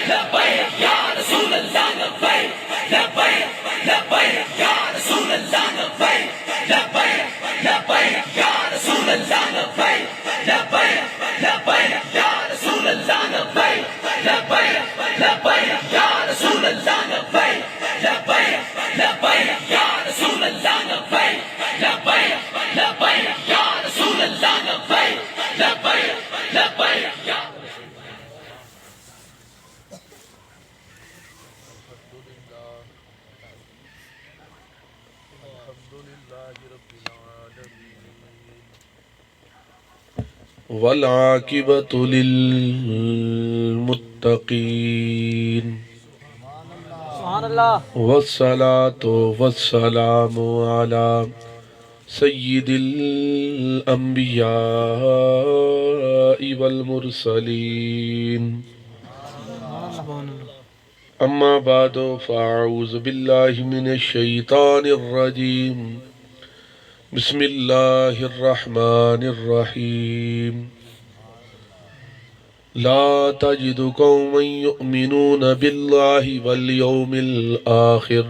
لبیک یا رسول اللہ لبیک لبیک لبیک یا رسول اللہ لبیک لبیک لبیک یا رسول اللہ لبیک لبیک لبیک یا رسول اللہ لبیک لبیک لبیک یا رسول اللہ لبیک لبیک لبیک یا رسول اللہ لبیک لبیک لبیک یا رسول اللہ لبیک لبیک لبیک یا والعاقبۃ للمتقین سبحان اللہ. والصلاة والسلام علی سید الانبیاء والمرسلین اما بعد فاعوذ باللہ من الشیطان الرجیم بسم اللہ الرحمن الرحیم لا تجد قوما يؤمنون بالله واليوم الآخر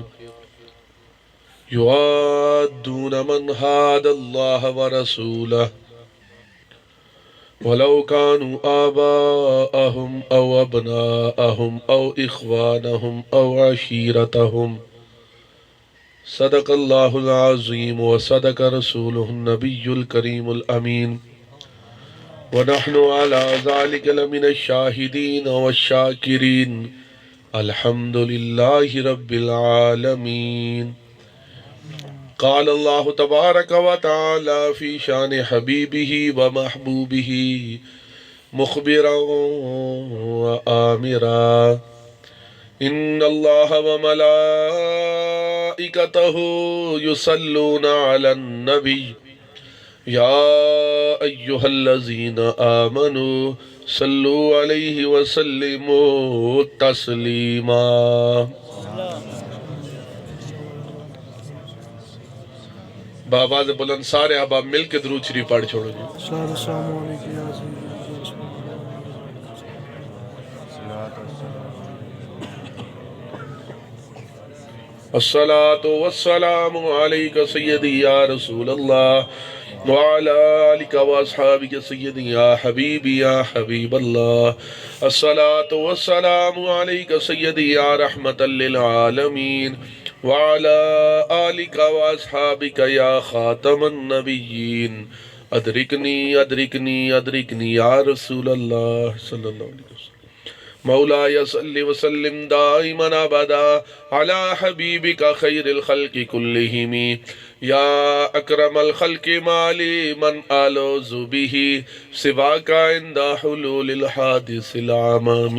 يوادون من هاد الله ورسوله ولو كانوا آباءهم أو أبناءهم أو إخوانهم أو عشيرتهم صدق الله العظيم وصدق رسوله النبي الكريم الأمين ونحن على ذلك لمن الشاهدين والشاكرين الحمد لله رب العالمين. قال الله تبارك وتعالى في شان حبيبه ومحبوبه مخبرا وآمرا إن الله وملائكته يصلون على النبي يا أيها الذين آمنوا صلوا عليه وسلموا تسليما. بآواز بلند سارے احباب مل کے درود شریف پڑھ چھوڑو گے. السلام علیکم یا عزیز. الصلاة والسلام عليك سيدي يا رسول الله وعلى آلك وأصحابك سيدي يا حبيبي يا حبيب الله. الصلاة والسلام عليك سيدي يا رحمة للعالمين وعلى آلك وأصحابك يا خاتم النبيين. أدركني أدركني أدركني يا رسول الله صلى الله عليه وسلم. مولاي صل وسلم دائما ابدا على حبيبك خير الخلق كلهم يا اكرم الخلق ما لي من ألوذ به سواك عند حلول الحادث العمام.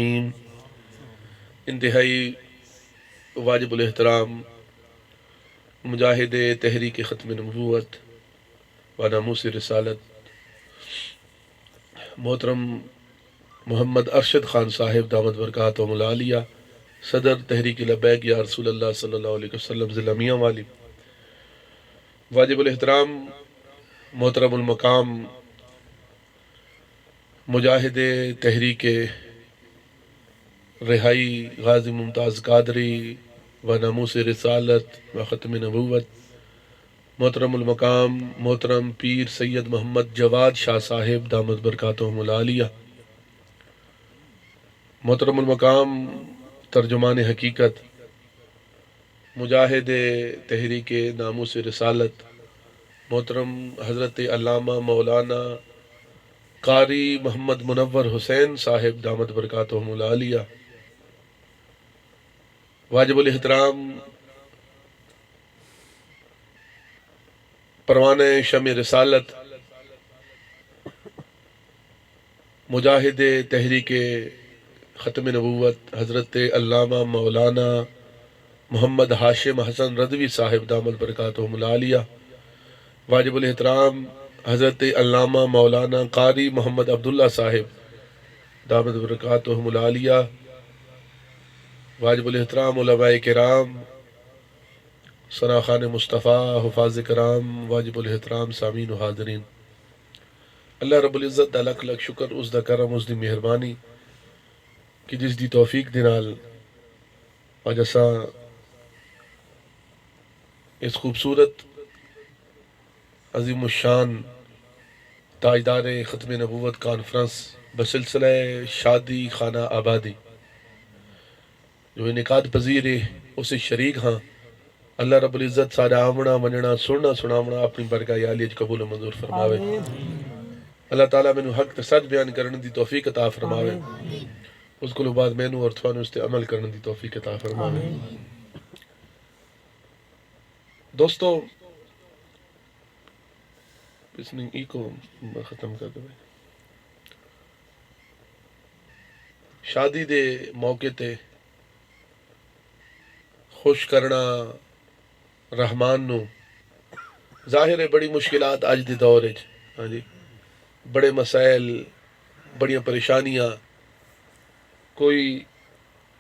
انتہائی واجب الاحترام مجاہد تحریک ختم نبوت و ناموس رسالت محترم محمد ارشد خان صاحب دامت برکاتہم العالیہ صدر تحریک لبیک یا رسول اللہ صلی اللہ علیہ وسلم ضلع میاں والی. واجب الاحترام محترم المقام مجاہد تحریک رہائی غازی ممتاز قادری و ناموس رسالت و ختم نبوت محترم المقام محترم پیر سید محمد جواد شاہ صاحب دامت برکاتہم العالیہ. محترم المقام ترجمان حقیقت مجاہد تحریک ناموس رسالت محترم حضرت علامہ مولانا قاری محمد منور حسین صاحب دامت برکاتہم العالیہ. واجب الاحترام پروانہ شمع رسالت مجاہد تحریک ختم نبوت حضرت علامہ مولانا محمد ہاشم حسن رضوی صاحب دامت برکاتہم العالیہ. واجب الاحترام حضرت علامہ مولانا قاری محمد عبداللہ صاحب دامت برکاتہم العالیہ. واجب الاحترام علماء کرام سراخان مصطفیٰ حفاظ کرام واجب الاحترام سامعین و حاضرین. اللہ رب العزت دا لکھ لکھ شکر اس دا کرم اس دی مہربانی کہ جس دی توفیق دے نال اج اساں اس خوبصورت عظیم الشان تاجدار ختم نبوت کانفرنس بسلسلہ شادی خانہ آبادی جو انعقاد پذیر ہے اسے شریک ہاں اللہ رب العزت سارا آمنا مننا سننا سنامنا اپنی برکہ عالیہ قبول و منظور فرماوے اللہ تعالیٰ میں حق تے سچ بیان کرنے دی توفیق عطا فرماوے اس کو بعد میں اور تھانو اس تے عمل کرنے دی توفیق عطا فرماوے دوستو اس نے ای کو ختم کر دو شادی دے موقع تے خوش کرنا رحمان نو ظاہر ہے بڑی مشکلات آج دے دور ہاں جی بڑے مسائل بڑیاں پریشانیاں کوئی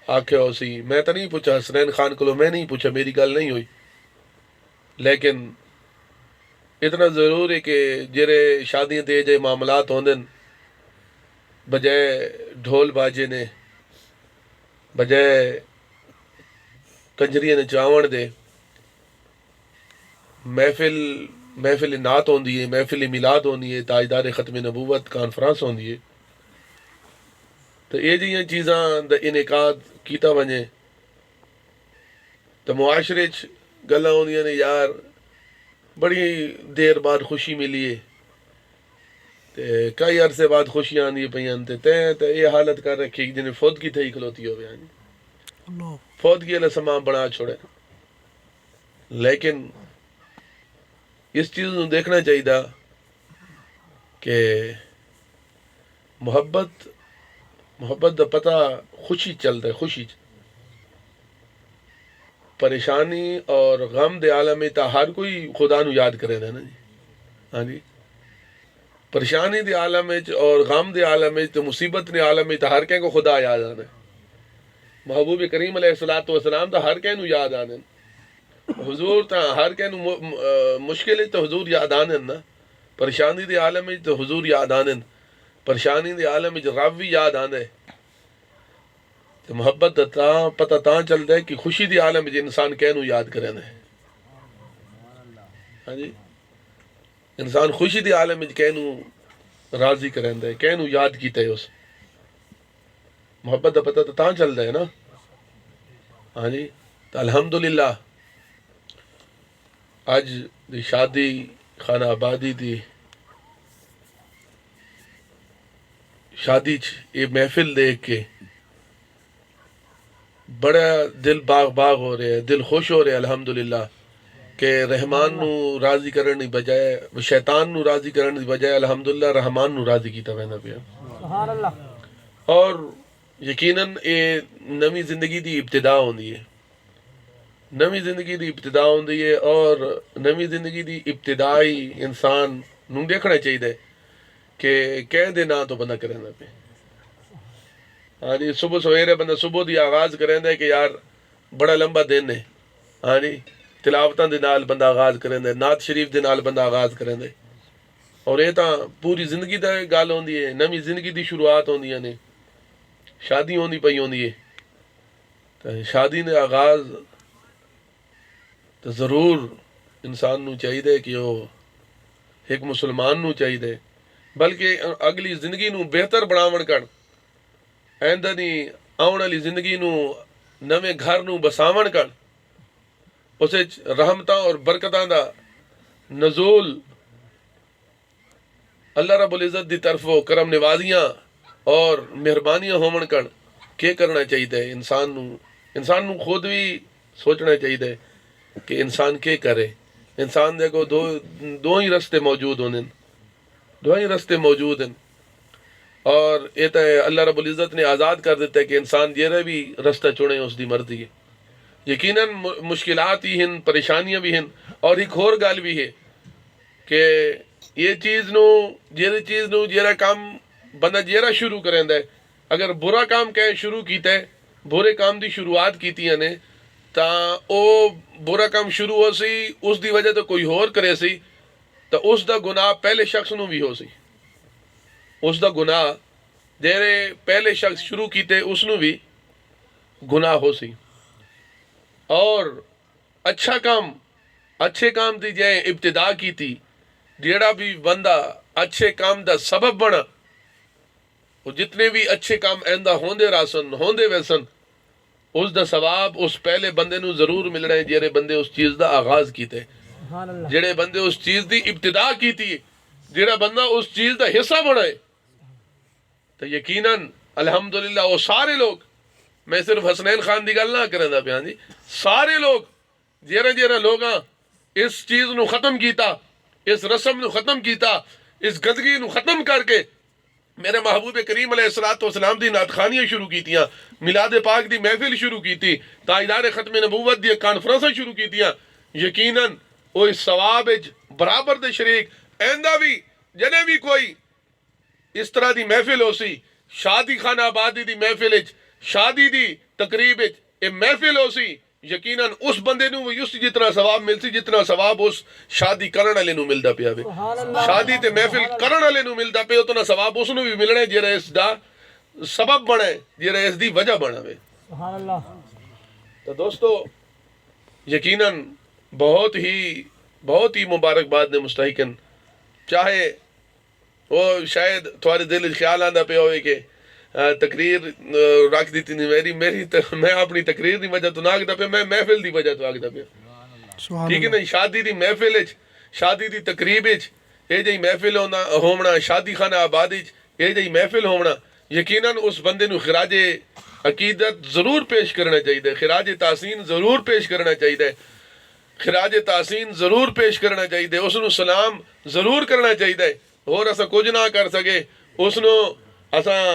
آکھے ہو سی میں تو نہیں پوچھا حسنین خان کو میں نہیں پوچھا میری گل نہیں ہوئی لیکن اتنا ضرور ہے کہ جرے شادیاں دے جے معاملات ہوندن بجائے ڈھول باجے نے بجائے کنجریاں نے چاون دے محفل نعت ہوندی ہے محفل میلاد ہوندی ہے تاجدار ختم نبوت کانفرنس ہوندی ہے تو یہ جیاں چیزاں دا انعقاد کیتا ونجے تو معاشرے چ گلاں ہوندیاں نے یار بڑی دیر بعد خوشی ملی ہے تے کئی عرصے بعد خوشیاں آندی پیاں تے یہ حالت کر رکھی جنہیں فوتگی تھی کھلوتی ہو گیا فوتگی والا سامان بنا چھوڑے لیکن اس چیز کو دیکھنا چاہیے کہ محبت دا پتہ خوشی چلتا ہے خوشی پریشانی اور غم دے عالم میں تا ہر کوئی خدا نو یاد کرے نا جی ہاں جی پریشانی دے عالم میں اور غم دے عالم میں تو مصیبت دے عالم میں تا ہر کہیں کو خدا یاد آنا محبوب کریم علیہ السلام تا ہر کہیں نو یاد آنا حضور تا ہر کہیں نو مشکل ہے تو حضور یاد آنا نا پریشانی دے عالم میں تو حضور یاد آنا پریشانی دے عالم میں رب بھی یاد آنا ہے تو محبت دا پتہ تاں چلتا ہے کہ خوشی دی عالم میں انسان کہنو یاد کرنا ہے ہاں جی انسان خوشی دی عالم میں کہنو راضی کرنا ہے کہنو یاد کیتا ہے اس محبت دا پتہ تاں چلتا ہے نا ہاں جی تو الحمدللہ آج دی شادی خانہ آبادی دی شادی یہ محفل دیکھ کے بڑا دل باغ باغ ہو رہے دل خوش ہو رہے الحمدللہ کہ رحمان نو راضی کرنے بجائے شیطان نو راضی کرنے بجائے الحمدللہ رحمان نو راضی کیتا ویندا پیا سبحان اللہ اور یقیناً یہ نوی زندگی دی ابتدا ہوندی ہے نوی زندگی دی ابتدا ہوندی ہے اور نوی زندگی دی ابتدائی انسان نو دیکھنا چاہیے کہ کہہ دے نا تو بندہ کرنا پہ ہاں جی صبح سویرے بندہ صبح دی آغاز کریں کہ یار بڑا لمبا دن ہے ہاں جی تلاوتاں دے نال بندہ آغاز کریں نعت شریف دے نال بندہ آغاز کریں اور یہ تاں پوری زندگی دا گل ہوندی ہے نوی زندگی دی شروعات ہوندیاں نے شادی ہوندی پئی ہوندی ہے تو شادی نے آغاز تو ضرور انسان نو چاہیے کہ وہ ایک مسلمان نو چاہیے بلکہ اگلی زندگی نو بہتر بناون کر آئندہ دی آن والی زندگی نو نویں گھر نو بساون کر اسے رحمتاں اور برکتاں دا نزول اللہ رب العزت دی طرف کرم نوازیاں اور مہربانیاں ہون کر کیا کرنا چاہیے انسان نو خود بھی سوچنا چاہیے کہ انسان کیا کرے انسان دیکھو دو ہی رستے موجود ہونے دو ہی رستے موجود ہیں اور یہ تو اللہ رب العزت نے آزاد کر دیتا ہے کہ انسان جیرے بھی رستہ چنے اس دی مرضی ہے یقیناً مشکلات ہی ہیں پریشانیاں بھی ہیں اور ایک اور گل بھی ہے کہ یہ چیز نو جیرا کام بندہ جیرا شروع کریں ہے اگر برا کام کہیں شروع کیتا ہے برے کام دی شروعات کیتیاں نے تا او برا کام شروع ہو سی اس دی وجہ تو کوئی اور کرے سی تو اس دا گناہ پہلے شخص نو بھی ہو سی اس دا گناہ جہڑے پہلے شخص شروع کیتے اس نو بھی گناہ ہو سی، اور اچھا کام اچھے کام دی جائے ابتدا کی تھی، جیڑا بھی بندہ اچھے کام دا سبب بنا، وہ جتنے بھی اچھے کام ایندہ ہوندے راسن ہوندے ویسن، اس دا ثواب اس پہلے بندے نو ضرور مل رہے، جیڑے بندے اس چیز دا آغاز کیتے، جیڑے بندے اس چیز دی ابتدا کیتی، جیڑا بندہ اس چیز دا حصہ بنائے، تو یقیناً الحمدللہ وہ سارے لوگ، میں صرف حسنین خان دی گل نہ کریں دا پیان جی، سارے لوگ جیڑا لوگاں اس چیز نو ختم کیتا، اس رسم نو ختم کیتا، اس گندگی نو ختم کر کے میرے محبوب کریم علیہ السلام دی نعت خوانیاں شروع کیتیاں، میلاد پاک دی محفل شروع کیتی، تاجدار ختم نبوت دی کانفرنساں شروع کیتیاں، یقیناً وہ اس ثواب برابر دے شریک ایندہ بھی جنے بھی کوئی اس طرح دی محفل ہو سی، شادی خانہ آبادی دی محفل شادی دی تقریب اے محفل ہو سی، یقیناً اس بندے نو اس جتنا ثواب مل سی جتنا ثواب اس شادی کرن والے نو ملدا پیا وے، شادی تے محفل کرن والے نو ملدا پیا اتنا ثواب اس نو بھی ملنا ہے جڑا اس دا سبب بنے، جڑا اس دی وجہ بنا وے۔ سبحان اللہ۔ تو دوستو یقیناً بہت ہی مبارکباد نے مستحقن، چاہے وہ شاید تھوڑے دل خیال آندا پہ ہوئے کہ تقریر رکھ دیتی نہیں میں اپنی تقریر دی وجہ تو نہ آگدا پہ، میں محفل دی وجہ تو آگدا پہ، ٹھیک ہے نا؟ شادی دی محفل شادی دی تقریب اے جی محفل ہونا، شادی خانہ آباد اے جی محفل ہونا، یقیناً اس بندے نو خراج عقیدت ضرور پیش کرنا چاہیے، خراج تحسین ضرور پیش کرنا چاہیے، خراج تحسین ضرور پیش کرنا چاہیے، اس نو سلام ضرور کرنا چاہیے، اور اسا کچھ نہ کر سکے اس نو اساں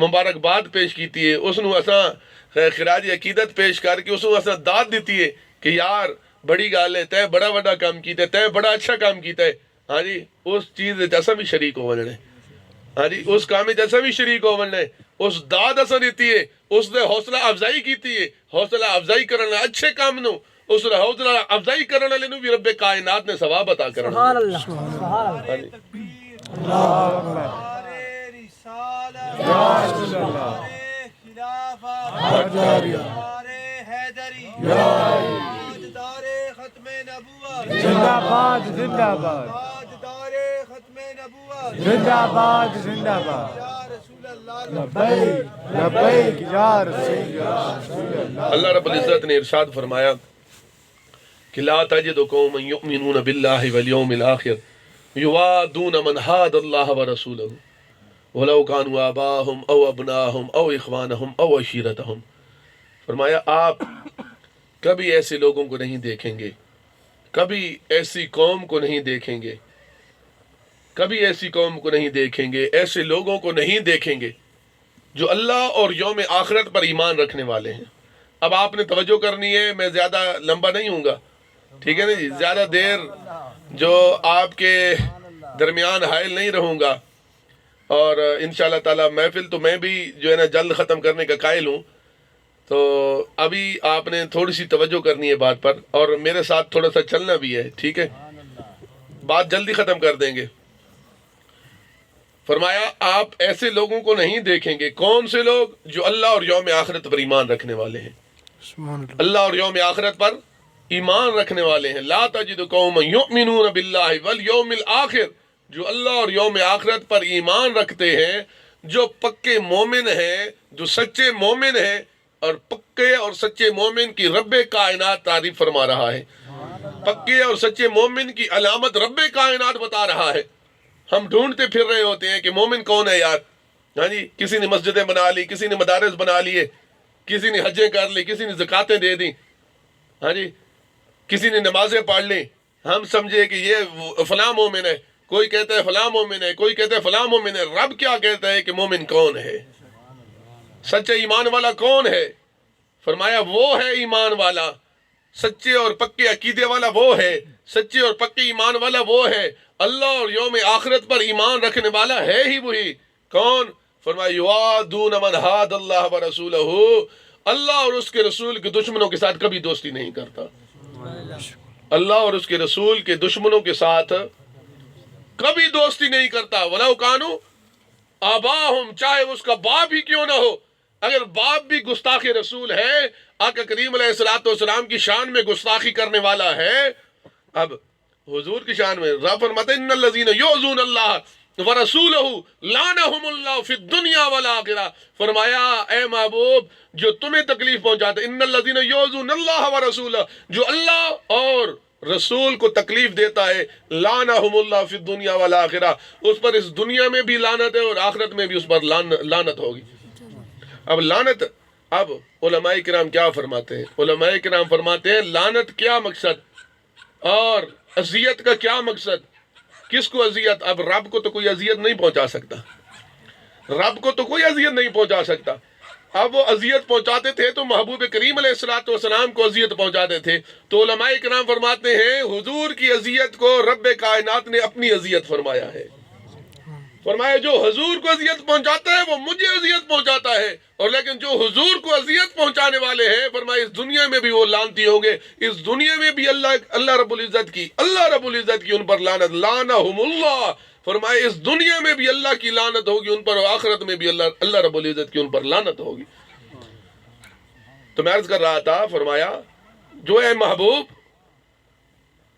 مبارکباد پیش کیتی ہے، اس نو اساں خراج عقیدت پیش کر کے اس نو اساں داد دیتی ہے کہ یار بڑی گل ہے، تے بڑا بڑا کام کیتا ہے، تے بڑا اچھا کام کیتا ہے، ہاں جی اس چیز اساں بھی شریک ہو جانے، ہاں جی اس کام اساں بھی شریک ہو جانے، اس داد اساں دیتی ہے، اس دے حوصلہ افزائی کیتی ہے، حوصلہ افزائی کرنا اچھے کام نو، اس حوصلہ افزائی کرنے والے نو بھی رب کائنات نے ثواب عطا کرنا۔ سبحان اللہ، سبحان اللہ۔ زندہ باد زندہ باد زندہ باد زندہ باد لبیک لبیک یا رسول اللہ۔ اللہ رب العزت نے ارشاد فرمایا کہ لا تجد قوما یؤمنون باللہ والیوم الآخر یوادون من حاد اللہ ورسولہ ولو کانوا آباہم او ابناہم او اخوانہم او عشیرتہم، فرمایا آپ کبھی ایسے لوگوں کو نہیں دیکھیں گے، کبھی ایسی قوم کو نہیں دیکھیں گے، کبھی ایسی قوم کو نہیں دیکھیں گے، ایسے لوگوں کو نہیں دیکھیں گے جو اللہ اور یوم آخرت پر ایمان رکھنے والے ہیں۔ اب آپ نے توجہ کرنی ہے، میں زیادہ لمبا نہیں ہوں گا، ٹھیک ہے نا جی، زیادہ دیر جو آپ کے درمیان حائل نہیں رہوں گا، اور انشاءاللہ تعالی محفل تو میں بھی جو ہے نا جلد ختم کرنے کا قائل ہوں، تو ابھی آپ نے تھوڑی سی توجہ کرنی ہے بات پر، اور میرے ساتھ تھوڑا سا چلنا بھی ہے، ٹھیک ہے؟ بات جلدی ختم کر دیں گے۔ فرمایا آپ ایسے لوگوں کو نہیں دیکھیں گے، کون سے لوگ؟ جو اللہ اور یوم آخرت پر ایمان رکھنے والے ہیں، سبحان اللہ۔ اللہ اور یوم آخرت پر ایمان رکھنے والے ہیں۔ لا تجد قوما یؤمنون باللہ والیوم الآخر، جو اللہ اور یوم آخرت پر ایمان رکھتے ہیں، جو پکے مومن ہیں، جو سچے مومن ہیں، اور پکے اور سچے مومن کی رب کائنات تعریف فرما رہا ہے، پکے اور سچے مومن کی علامت رب کائنات بتا رہا ہے۔ ہم ڈھونڈتے پھر رہے ہوتے ہیں کہ مومن کون ہے یار، ہاں جی، کسی نے مسجدیں بنا لی، کسی نے مدارس بنا لیے، کسی نے حجیں کر لی، کسی نے زکاتیں دے دی، ہاں جی، کسی نے نمازیں پڑھ لی، ہم سمجھے کہ یہ فلاں مومن ہے، کوئی کہتا ہے فلاں مومن ہے، کوئی کہتا ہے فلاں مومن ہے۔ رب کیا کہتا ہے کہ مومن کون ہے، سچے ایمان والا کون ہے؟ فرمایا وہ ہے ایمان والا، سچے اور پکے عقیدے والا وہ ہے، سچے اور پکے ایمان والا وہ ہے، اللہ اور یوم آخرت پر ایمان رکھنے والا ہے ہی وہی۔ کون؟ فرمایا یوادون من حاد اللہ ورسولہ، اللہ اور اس کے رسول کے دشمنوں کے ساتھ کبھی دوستی نہیں کرتا، اللہ اور اس کے رسول کے دشمنوں کے ساتھ کبھی دوستی نہیں کرتا۔ ولو کانوا آباہم، چاہے اس کا باپ ہی کیوں نہ ہو. اگر باپ بھی گستاخ رسول ہے، آقا کریم علیہ الصلوۃ والسلام کی شان میں گستاخی کرنے والا ہے. اب حضور کی شان میں رب فرماتے ہیں ان الذین یؤذون اللہ ورسولہ لعنہم اللہ فی الدنیا والآخرہ. فرمایا اے محبوب جو تمہیں تکلیف پہنچاتے، ان الذین یؤذون اللہ ورسولہ، جو اللہ اور رسول کو تکلیف دیتا ہے، لعنہم اللہ فی الدنیا والآخرہ، اس پر اس دنیا میں بھی لعنت ہے اور آخرت میں بھی اس پر لعنت ہوگی. اب لعنت، اب علماء کرام کیا فرماتے ہیں؟ علماء کرام فرماتے ہیں لعنت کیا مقصد اور اذیت کا کیا مقصد؟ کس کو اذیت؟ اب رب کو تو کوئی اذیت نہیں پہنچا سکتا، رب کو تو کوئی اذیت نہیں پہنچا سکتا. اب وہ اذیت پہنچاتے تھے تو محبوب کریم علیہ الصلوۃ والسلام کو اذیت پہنچاتے تھے. تو علماء کرام فرماتے ہیں حضور کی اذیت کو رب کائنات نے اپنی اذیت فرمایا ہے. فرمایا جو حضور کو اذیت پہنچاتا ہے وہ مجھے اذیت پہنچاتا ہے، اور لیکن جو حضور کو اذیت پہنچانے والے ہیں فرمایا اس دنیا میں بھی وہ لعنتی ہوں گے، اس دنیا میں بھی اللہ رب العزت کی ان پر لعنت، لعنہم اللہ. فرمایا اس دنیا میں بھی اللہ کی لعنت ہوگی ان پر، اور آخرت میں بھی اللہ رب العزت کی ان پر لعنت ہوگی. تو میں عرض کر رہا تھا، فرمایا جو اے محبوب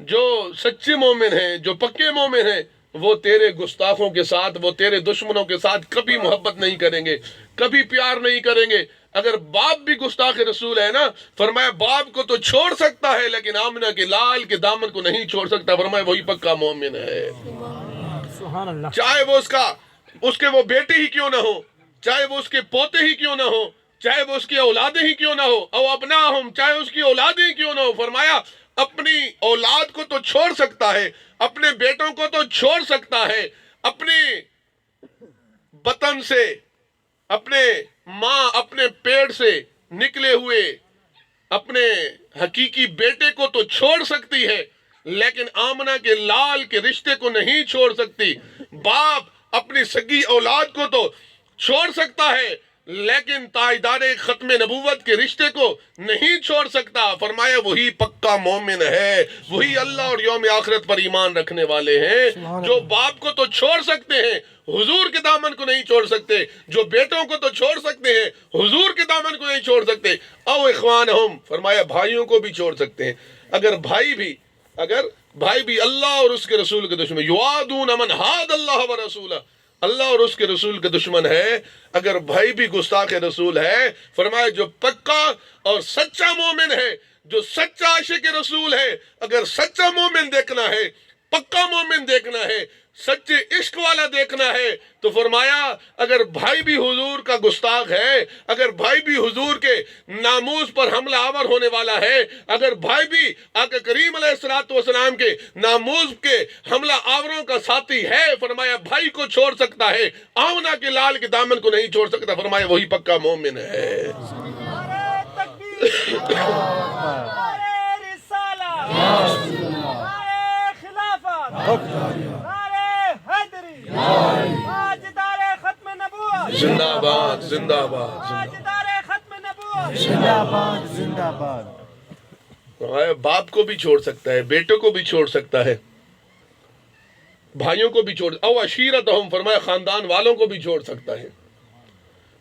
جو سچے مومن ہیں، جو پکے مومن ہیں، وہ تیرے گستاخوں کے ساتھ، وہ تیرے دشمنوں کے ساتھ کبھی محبت نہیں کریں گے، کبھی پیار نہیں کریں گے. اگر باپ بھی گستاخ رسول ہے نا، فرمایا باپ کو تو چھوڑ سکتا ہے لیکن آمنہ کے لال کے دامن کو نہیں چھوڑ سکتا. فرمایا وہی پکا مومن ہے. سبحان اللہ. چاہے وہ اس کے وہ بیٹے ہی کیوں نہ ہو، چاہے وہ اس کے پوتے ہی کیوں نہ ہو، چاہے وہ اس کی اولادیں ہی کیوں نہ ہو، او ابناہم، چاہے اس کی اولادیں ہی کیوں نہ ہو. فرمایا اپنی اولاد کو تو چھوڑ سکتا ہے، اپنے بیٹوں کو تو چھوڑ سکتا ہے، اپنے بطن سے، اپنے ماں، اپنے پیٹ سے نکلے ہوئے اپنے حقیقی بیٹے کو تو چھوڑ سکتی ہے، لیکن آمنہ کے لال کے رشتے کو نہیں چھوڑ سکتی. باپ اپنی سگی اولاد کو تو چھوڑ سکتا ہے لیکن تاجدار ختم نبوت کے رشتے کو نہیں چھوڑ سکتا. فرمایا وہی پکا مومن ہے، وہی اللہ اور یوم آخرت پر ایمان رکھنے والے ہیں. جو باپ کو تو چھوڑ سکتے ہیں، حضور کے دامن کو نہیں چھوڑ سکتے، جو بیٹوں کو تو چھوڑ سکتے ہیں، حضور کے دامن کو نہیں چھوڑ سکتے. او اخوانہم، فرمایا بھائیوں کو بھی چھوڑ سکتے ہیں. اگر بھائی بھی اللہ اور اس کے رسول کے دشمن، یوادون من حاد اللہ ورسولہ، اللہ اور اس کے رسول کے دشمن ہے، اگر بھائی بھی گستاخ رسول ہے، فرمایا جو پکا اور سچا مومن ہے، جو سچا عاشق رسول ہے، اگر سچا مومن دیکھنا ہے، پکا مومن دیکھنا ہے، سچے عشق والا دیکھنا ہے، تو فرمایا اگر بھائی بھی حضور کا گستاخ ہے، اگر بھائی بھی حضور کے ناموس پر حملہ آور ہونے والا ہے، اگر بھائی بھی آقا کریم علیہ الصلوۃ والسلام کے ناموس کے حملہ آوروں کا ساتھی ہے، فرمایا بھائی کو چھوڑ سکتا ہے، آمنہ کے لال کے دامن کو نہیں چھوڑ سکتا. فرمایا وہی پکا مومن ہے. زندہ باد، زندہ باد، زندہ باد، زندہ باد. باپ کو بھی چھوڑ سکتا ہے، بیٹوں کو بھی چھوڑ سکتا ہے، بھائیوں کو بھی چھوڑ، او عشیرتہم، فرمایا خاندان والوں کو بھی چھوڑ سکتا ہے.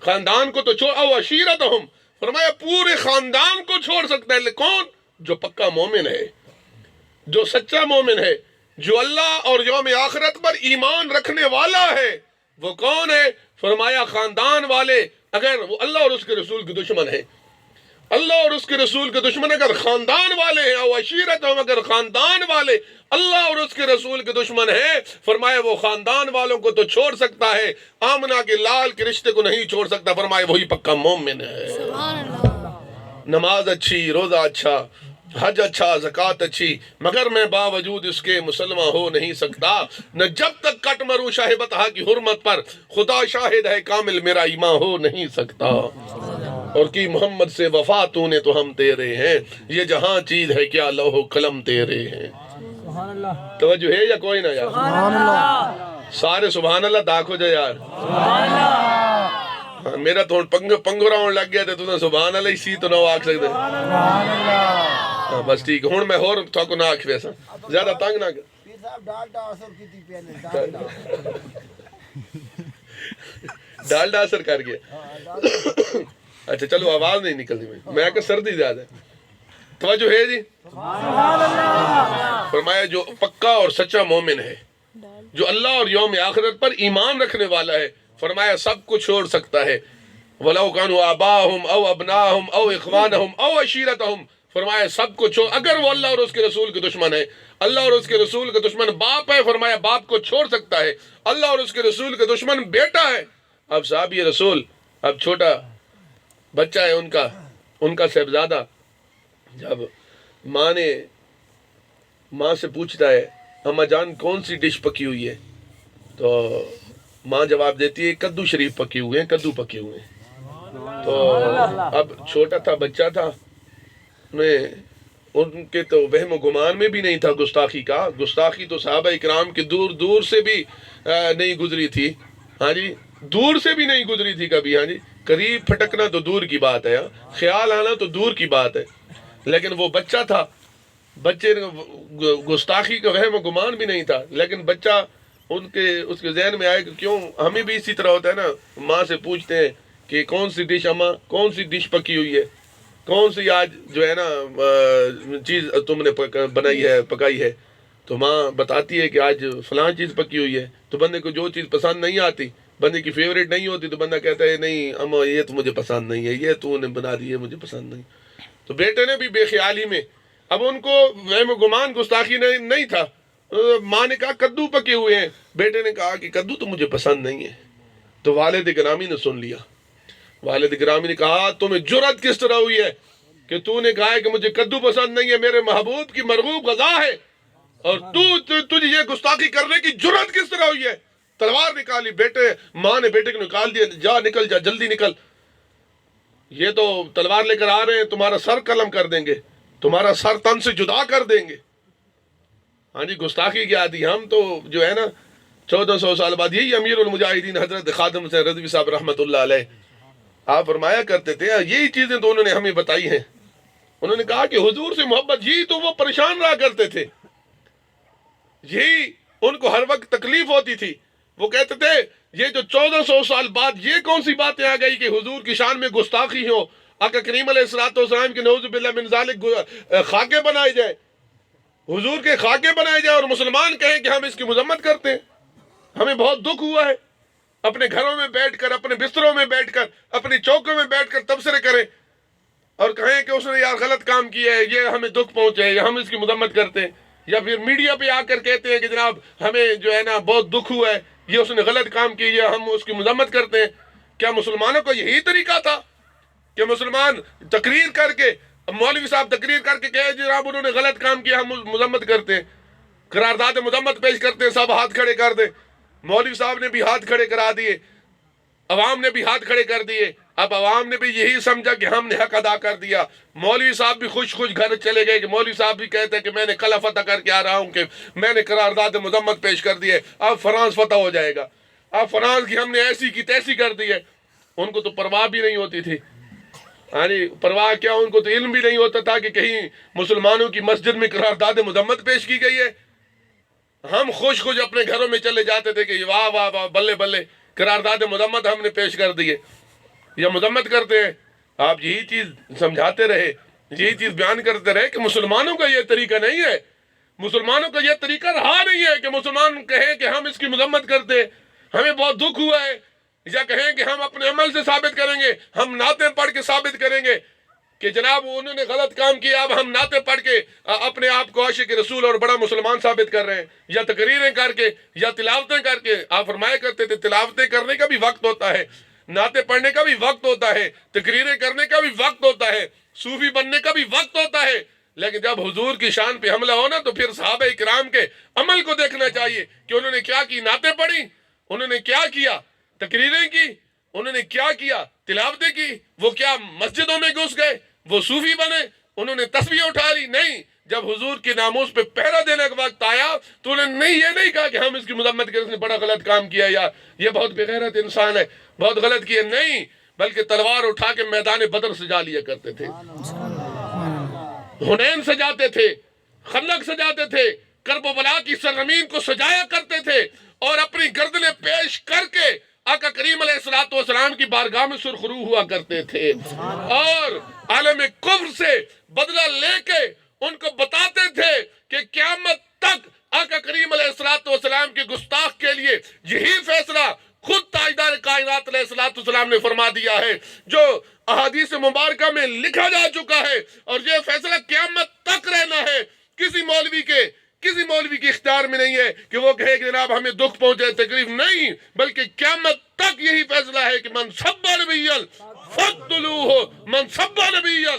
خاندان کو تو چھوڑ، او عشیرتہم، فرمایا پورے خاندان کو چھوڑ سکتا ہے. کون؟ جو پکا مومن ہے، جو سچا مومن ہے، جو اللہ اور یوم آخرت پر ایمان رکھنے والا ہے. وہ کون ہے؟ فرمایا خاندان والے اگر وہ اللہ اور اس کے رسول کے دشمن ہیں، اللہ اور اس کے رسول کے دشمن اگر خاندان والے ہیں، او عشیرتہم، اگر خاندان والے اللہ اور اس کے رسول کے دشمن ہیں، فرمایا وہ خاندان والوں کو تو چھوڑ سکتا ہے، آمنہ کے لال کے رشتے کو نہیں چھوڑ سکتا. فرمایا وہی پکا مومن ہے. نماز اچھی، روزہ اچھا، حج اچھا، زکوٰۃ اچھی، مگر میں باوجود اس کے مسلمان ہو نہیں سکتا. نہ جب تک کٹ مروں شاہ بطحہ کی حرمت پر، خدا شاہد ہے کامل میرا ایمان ہو نہیں سکتا. اور کی محمد سے وفا تو نے تو ہم تیرے ہیں، یہ جہاں چیز ہے کیا لوح و قلم تیرے ہیں. سبحان اللہ. توجہ ہے یا کوئی نہ یار؟ سبحان اللہ. سارے سبحان اللہ داکھو جا یار. سبحان اللہ. میرا تو پنگو راؤن لگ گیا تو سبحان اللہ اسی تو نہ آکھ سکتے. سبحان اللہ. بس ٹھیک ہے، ہوں میں ہور تھوکو نہ آکھ ویسا زیادہ تنگ نہ کر. ڈالڈا اثر کر گیا. اچھا چلو آواز نہیں نکلتی میں کہ سردی زیادہ ہے. توجہ ہے جی. فرمایا جو پکا اور سچا مومن ہے، جو اللہ اور یوم آخرت پر ایمان رکھنے والا ہے، فرمایا سب کو چھوڑ سکتا ہے. وَلَوْ كَانُوا آبَاءَهُمْ أَوْ أَبْنَاءَهُمْ أَوْ إِخْوَانَهُمْ أَوْ عَشِيرَتَهُمْ، فرمایا سب کو چھوڑ. اگر وہ اللہ اور اس کے رسول کے دشمن ہے، اللہ اور اس کے رسول کا دشمن باپ ہے، فرمایا باپ کو چھوڑ سکتا ہے. اللہ اور اس کے رسول کا دشمن بیٹا ہے. اب صحابی رسول، اب چھوٹا بچہ ہے ان کا صاحبزادہ، جب ماں سے پوچھتا ہے اماں جان کون سی ڈش پکی ہوئی ہے، تو ماں جواب دیتی ہے کدو شریف پکی ہوئے ہیں، کدو پکے ہوئے ہیں. تو اب چھوٹا تھا، بچہ تھا، ان کے تو وہم و گمان میں بھی نہیں تھا گستاخی کا. گستاخی تو صحابہ اکرام کے دور دور سے بھی نہیں گزری تھی. ہاں جی، دور سے بھی نہیں گزری تھی کبھی. ہاں جی، قریب پھٹکنا تو دور کی بات ہے، خیال آنا تو دور کی بات ہے. لیکن وہ بچہ تھا، بچے گستاخی کا وہم و گمان بھی نہیں تھا. لیکن بچہ اس کے ذہن میں آئے کہ کیوں ہمیں بھی اسی طرح ہوتا ہے نا، ماں سے پوچھتے ہیں کہ کون سی ڈش اماں، کون سی ڈش پکی ہوئی ہے، کون سی آج جو ہے نا چیز تم نے بنائی ہے، پکائی ہے. تو ماں بتاتی ہے کہ آج فلاں چیز پکی ہوئی ہے. تو بندے کو جو چیز پسند نہیں آتی، بندے کی فیوریٹ نہیں ہوتی، تو بندہ کہتا ہے نہیں اماں یہ تو مجھے پسند نہیں ہے، یہ تو نے بنا دی ہے مجھے پسند نہیں. تو بیٹے نے بھی بے خیالی میں، اب ان کو وہم و گمان گستاخی نہیں تھا. ماں نے کہا کدو پکے ہوئے ہیں، بیٹے نے کہا کہ کدو تو مجھے پسند نہیں ہے. تو والد گرامی نے سن لیا. والد گرامی نے کہا تمہیں جرأت کس طرح ہوئی ہے کہ تو نے کہا ہے کہ مجھے کدو پسند نہیں ہے، میرے محبوب کی مرغوب غذا ہے، اور تجھے یہ گستاخی کرنے کی جرأت کس طرح ہوئی ہے. تلوار نکالی. ماں نے بیٹے کو نکال دیا، جا نکل جا، جلدی نکل، یہ تو تلوار لے کر آ رہے ہیں، تمہارا سر قلم کر دیں گے، تمہارا سر تن سے جدا کر دیں گے. ہاں جی، گستاخی کی عادی. ہم تو جو ہے نا 1400 سال بعد یہی امیر المجاہدین حضرت خادم حسین رضوی صاحب رحمۃ اللہ علیہ آپ فرمایا کرتے تھے، یہی چیزیں تو انہوں نے ہمیں بتائی ہیں. انہوں نے کہا کہ حضور سے محبت، یہی تو وہ پریشان رہا کرتے تھے، یہی ان کو ہر وقت تکلیف ہوتی تھی. وہ کہتے تھے یہ جو 1400 سال بعد یہ کون سی باتیں آ گئی کہ حضور کی شان میں گستاخی ہو، آقا کریم علیہ السلام کے نعوذ باللہ من ذالک خاکے بنائے جائے، حضور کے خاکے بنائے جائے، اور مسلمان کہیں کہ ہم اس کی مذمت کرتے ہیں. ہمیں بہت دکھ ہوا ہے. اپنے گھروں میں بیٹھ کر، اپنے بستروں میں بیٹھ کر، اپنی چوکوں میں بیٹھ کر تبصرے کریں اور کہیں کہ اس نے یار غلط کام کیا ہے، یہ ہمیں دکھ پہنچے، یا ہم اس کی مذمت کرتے ہیں. یا پھر میڈیا پہ آ کر کہتے ہیں کہ جناب ہمیں جو ہے نا بہت دکھ ہوا ہے، یہ اس نے غلط کام کیا، ہم اس کی مذمت کرتے ہیں. کیا مسلمانوں کا یہی طریقہ تھا کہ مسلمان تقریر کر کے، مولوی صاحب تقریر کر کے کہے جناب انہوں نے غلط کام کیا، ہم مذمت کرتے ہیں، قرارداد مذمت پیش کرتے ہیں، سب ہاتھ کھڑے کر دیں. مولوی صاحب نے بھی ہاتھ کھڑے کرا دیے، عوام نے بھی ہاتھ کھڑے کر دیے. اب عوام نے بھی یہی سمجھا کہ ہم نے حق ادا کر دیا. مولوی صاحب بھی خوش گھر چلے گئے کہ مولوی صاحب بھی کہتے ہیں کہ میں نے قلعہ فتح کر کے آ رہا ہوں، کہ میں نے قرارداد مذمت پیش کر دی ہے، اب فرانس فتح ہو جائے گا، اب فرانس کی ہم نے ایسی کی تیسی کر دی ہے. ان کو تو پرواہ بھی نہیں ہوتی تھی. ہاں جی، پرواہ کیا، ان کو تو علم بھی نہیں ہوتا تھا کہ کہیں مسلمانوں کی مسجد میں قرارداد مذمت پیش کی گئی ہے. ہم خوش اپنے گھروں میں چلے جاتے تھے کہ واہ واہ واہ، بلے بلے، قرارداد مذمت ہم نے پیش کر دی ہے، یا مذمت کرتے ہیں. آپ یہی چیز سمجھاتے رہے، یہی چیز بیان کرتے رہے کہ مسلمانوں کا یہ طریقہ نہیں ہے، مسلمانوں کا یہ طریقہ رہا نہیں ہے کہ مسلمان کہیں کہ ہم اس کی مذمت کرتے، ہمیں بہت دکھ ہوا ہے، یا کہیں کہ ہم اپنے عمل سے ثابت کریں گے، ہم نعتیں پڑھ کے ثابت کریں گے کہ جناب انہوں نے غلط کام کیا، اب ہم نعتیں پڑھ کے اپنے آپ کو عاشق رسول اور بڑا مسلمان ثابت کر رہے ہیں، یا تقریریں کر کے، یا تلاوتیں کر کے. آپ فرمایا کرتے تھے تلاوتیں کرنے کا بھی وقت ہوتا ہے، نعتیں پڑھنے کا بھی وقت ہوتا ہے، تقریریں کرنے کا بھی وقت ہوتا ہے، صوفی بننے کا بھی وقت ہوتا ہے. لیکن جب حضور کی شان پہ حملہ ہونا تو پھر صحابہ اکرام کے عمل کو دیکھنا چاہیے کہ انہوں نے کیا کی. نعتیں پڑھی، انہوں نے کیا کیا، تقریریں کی، انہوں نے کیا کیا، تلاوتیں کی. وہ کیا مسجدوں میں گھس گئے، وہ صوفی بنے، انہوں نے تسبیح اٹھا لی؟ نہیں. جب حضور کے ناموس پہ پہرا دینے کا وقت آیا تو انہوں نے یہ نہیں کہا کہ ہم اس کی مذمت کریں، اس نے بڑا غلط کام کیا، یا یہ بہت بغیرت انسان ہے، بہت غلط کیا. نہیں، بلکہ تلوار اٹھا کے میدان بدر سجا لیا کرتے تھے، حنین سجاتے تھے، خندق سجاتے تھے، کرب و بلا کی سرزمین کو سجایا کرتے تھے، اور اپنی گردنیں پیش کر کے آقا کریم علیہ السلام کی بارگاہ میں سرخرو ہوا کرتے تھے اور عالم کفر سے بدلہ لے کے ان کو بتاتے تھے کہ قیامت تک آقا کریم علیہ السلام کی گستاخ کے لیے یہی فیصلہ خود تاجدار کائنات علیہ السلام نے فرما دیا ہے، جو احادیث مبارکہ میں لکھا جا چکا ہے، اور یہ فیصلہ قیامت تک رہنا ہے۔ کسی مولوی کے اختیار میں نہیں ہے کہ وہ کہے کہ جناب ہمیں دکھ پہنچے، تکلیف نہیں، بلکہ قیامت تک یہی فیصلہ ہے کہ من سب نبیًا فاقتلوہ، من سب نبیًا